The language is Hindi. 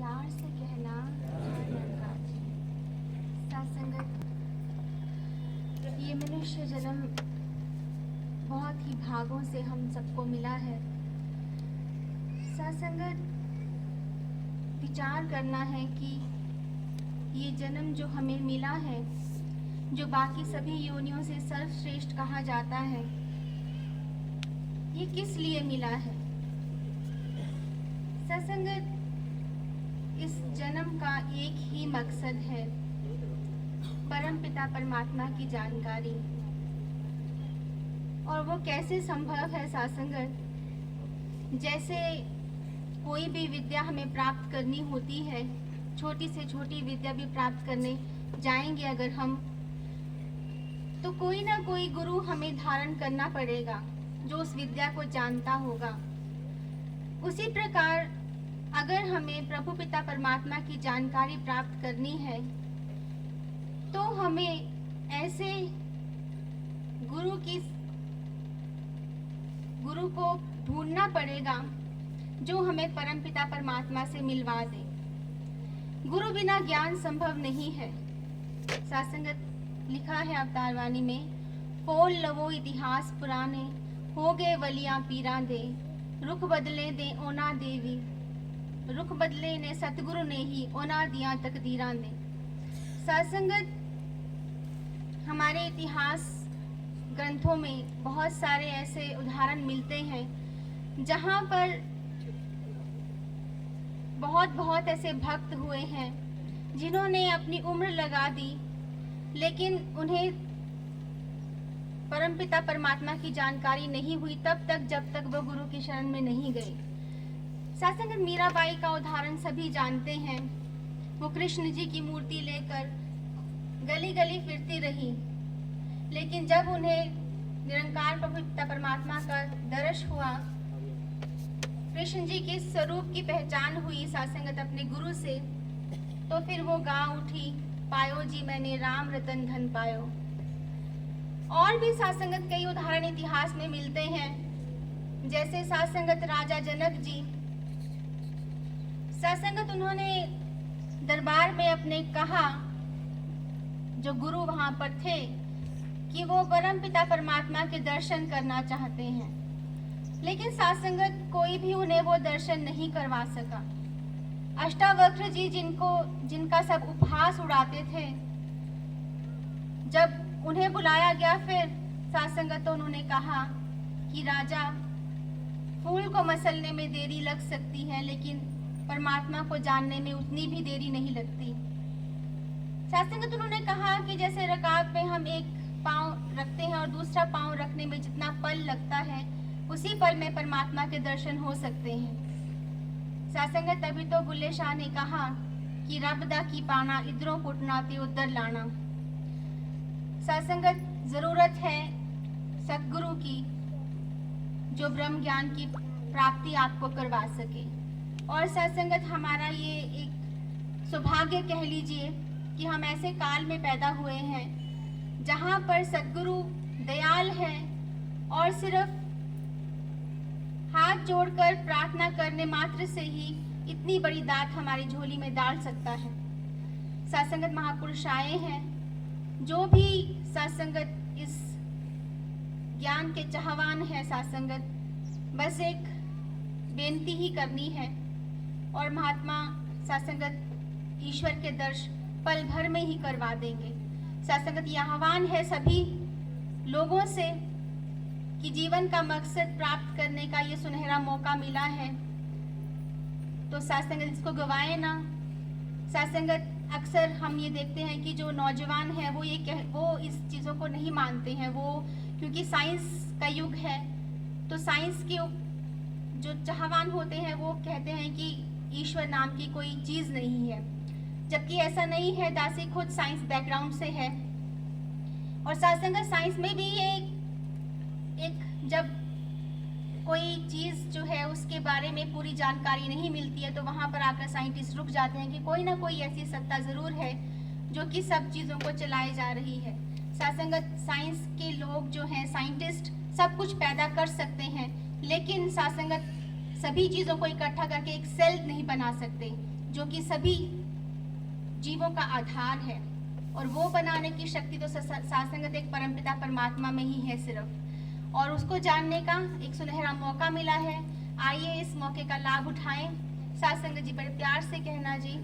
लाड़ से कहना सत्संगत, ये मनुष्य जन्म बहुत ही भागों से हम सबको मिला है। सत्संगत, विचार करना है कि ये जन्म जो हमें मिला है, जो बाकी सभी योनियों से सर्वश्रेष्ठ कहा जाता है, ये किस लिए मिला है। सत्संगत, इस जन्म का एक ही मकसद है, परमपिता परमात्मा की जानकारी। और वो कैसे संभव है सत्संगत, जैसे कोई भी विद्या हमें प्राप्त करनी होती है, छोटी से छोटी विद्या भी प्राप्त करने जाएंगे अगर हम, तो कोई ना कोई गुरु हमें धारण करना पड़ेगा जो उस विद्या को जानता होगा। उसी प्रकार अगर हमें प्रभु पिता परमात्मा की जानकारी प्राप्त करनी है तो हमें ऐसे गुरु को ढूंढना पड़ेगा जो हमें परमपिता परमात्मा से मिलवा दे। गुरु बिना ज्ञान संभव नहीं है। सत्संगत, लिखा है अवतार वाणी में, फोल लवो इतिहास पुराने, हो गए वलियां पीरा दे, रुख बदले दे ओना देवी, रुख बदले ने सतगुरु ने ही ओना दिया तकदीरा दे। सत्संगत, हमारे इतिहास ग्रंथों में बहुत सारे ऐसे उदाहरण मिलते हैं जहाँ पर बहुत ऐसे भक्त हुए हैं जिन्होंने अपनी उम्र लगा दी, लेकिन उन्हें परमपिता परमात्मा की जानकारी नहीं हुई तब तक जब तक वो गुरु की शरण में नहीं गए। सत्संगत, मीराबाई का उदाहरण सभी जानते हैं। वो कृष्ण जी की मूर्ति लेकर गली गली फिरती रही, लेकिन जब उन्हें निरंकार प्रभु पिता परमात्मा का दर्श हुआ, कृष्ण जी के स्वरूप की पहचान हुई सत्संगत अपने गुरु से, तो फिर वो गा उठी, पायो जी मैंने राम रतन धन पायो। और भी सत्संगत कई उदाहरण इतिहास में मिलते हैं, जैसे सत्संगत राजा जनक जी। सत्संगत, उन्होंने दरबार में अपने कहा, जो गुरु वहां पर थे, कि वो परमपिता परमात्मा के दर्शन करना चाहते हैं, लेकिन सत्संगत कोई भी उन्हें वो दर्शन नहीं करवा सका। अष्टावक्र जी जिनका सब उपहास उड़ाते थे, जब उन्हें बुलाया गया फिर सत्संगत, तो उन्होंने कहा कि राजा, फूल को मसलने में देरी लग सकती है, लेकिन परमात्मा को जानने में उतनी भी देरी नहीं लगती। सत्संगत, उन्होंने कहा कि जैसे रकाब में हम एक पांव रखते हैं और दूसरा पांव रखने में जितना पल लगता है, उसी पल में परमात्मा के दर्शन हो सकते हैं। सत्संगत, तभी तो बुल्ले शाह ने कहा कि रब दा की पाना इधरों पुटना ते उधर लाना। सत्संगत, जरूरत है सतगुरु की, जो ब्रह्म ज्ञान की प्राप्ति आपको करवा सके। और सत्संगत, हमारा ये एक सौभाग्य कह लीजिए कि हम ऐसे काल में पैदा हुए हैं जहाँ पर सतगुरु दयाल है और सिर्फ हाथ जोड़कर प्रार्थना करने मात्र से ही इतनी बड़ी दात हमारी झोली में डाल सकता है। सत्संगत, महापुरुष आए हैं, जो भी सत्संगत इस ज्ञान के चाहवान है, सत्संगत बस एक बेनती ही करनी है और महात्मा सत्संगत ईश्वर के दर्श पल भर में ही करवा देंगे। सत्संगत, यह आह्वान है सभी लोगों से कि जीवन का मकसद प्राप्त करने का ये सुनहरा मौका मिला है, तो सत्संगत इसको गवाए ना। सत्संगत, अक्सर हम ये देखते हैं कि जो नौजवान है वो इस चीज़ों को नहीं मानते हैं। वो क्योंकि साइंस का युग है, तो साइंस के जो चाहवान होते हैं वो कहते हैं कि ईश्वर नाम की कोई चीज़ नहीं है, जबकि ऐसा नहीं है। दासी खुद साइंस बैकग्राउंड से है और सत्संगत, साइंस में भी एक जब कोई चीज़ जो है उसके बारे में पूरी जानकारी नहीं मिलती है, तो वहाँ पर आकर साइंटिस्ट रुक जाते हैं कि कोई ना कोई ऐसी सत्ता ज़रूर है जो कि सब चीज़ों को चलाए जा रही है। सत्संगत, साइंस के लोग जो हैं, साइंटिस्ट, सब कुछ पैदा कर सकते हैं, लेकिन सत्संगत सभी चीज़ों को इकट्ठा करके एक सेल नहीं बना सकते, जो कि सभी जीवों का आधार है। और वो बनाने की शक्ति तो सासंगत एक परमपिता परमात्मा में ही है सिर्फ, और उसको जानने का एक सुनहरा मौका मिला है। आइए इस मौके का लाभ उठाएं। सासंगत जी बड़े प्यार से कहना जी।